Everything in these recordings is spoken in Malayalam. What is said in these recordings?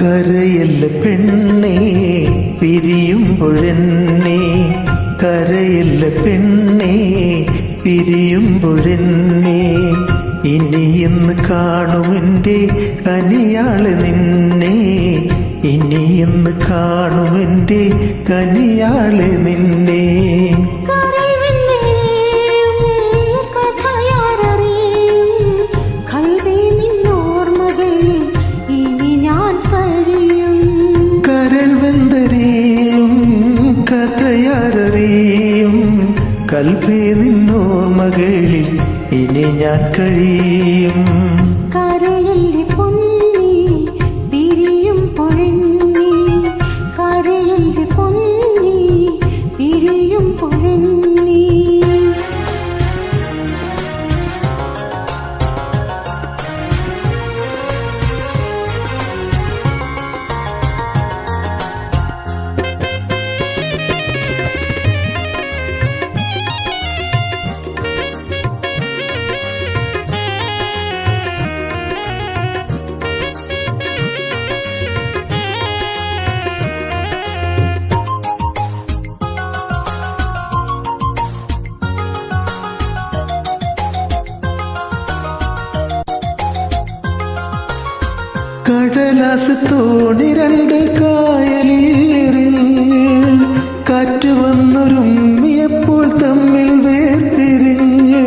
കരയല്ല പെണ്ണേ പിരിയുമ്പോഴെന്നെ, കരയല്ല പെണ്ണേ പിരിയുമ്പോഴെന്നെ, ഇനി എന്ന് കാണുമെൻ്റെ കനിയാള് നിന്നെ, ഇനി എന്ന് കാണുമെൻ്റെ കനിയാള് നിന്നെ. കഥയാരറിയും കൽബേ നിന്നോർമകളിൽ ഇനി ഞാൻ കഴിയും. കരയല്ലേ പൊന്നേ പിരിയുമ്പോഴെന്നെ, കരയല്ലേ പൊന്നേ പിരിയുമ്പോഴെന്നെ. കടലാസ് തോണി രണ്ട് കായലിൽ എറിഞ്ഞ്, കാറ്റ് വന്നൊരുമ്മിയപ്പോൾ തമ്മിൽ വേർപിരിഞ്ഞ്.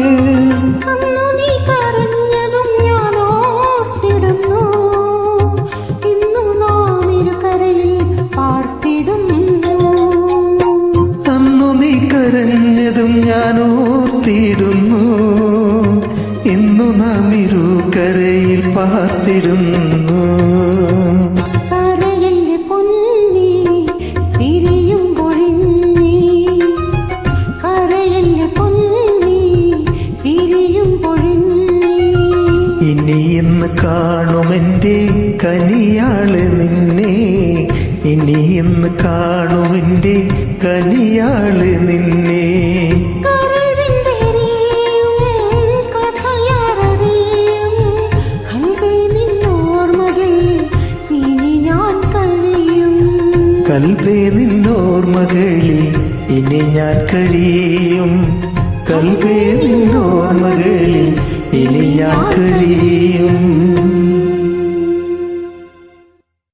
അന്നു നീ കരഞ്ഞതും ഞാൻ ഓർത്തിടുന്നു, ഇന്നു നാം ഇരുകരയിൽ പാർത്തിടുന്നു. അന്നു നീ കരഞ്ഞതും ഞാൻ ഓർത്തിടുന്നു, ഇന്നു നാം ഇരുകരയിൽ പാർത്തിടുന്നു. കരയല്ലേ പൊന്നേ പിരിയുമ്പോഴെന്നെ, കരയല്ലേ പൊന്നേ പിരിയുമ്പോഴെന്നെ, ഇനി എന്ന് കാണുമെൻ്റെ കനിയാള് നിന്നെ, ഇനി എന്ന് കാണുമെൻ്റെ കനിയാള് നിന്നെ. കൽബേ നിന്നോർമകളിൽ ഇനി ഞാൻ കഴിയും, കൽബേ നിന്നോർമകളിൽ ഇനി ഞാൻ കഴിയും.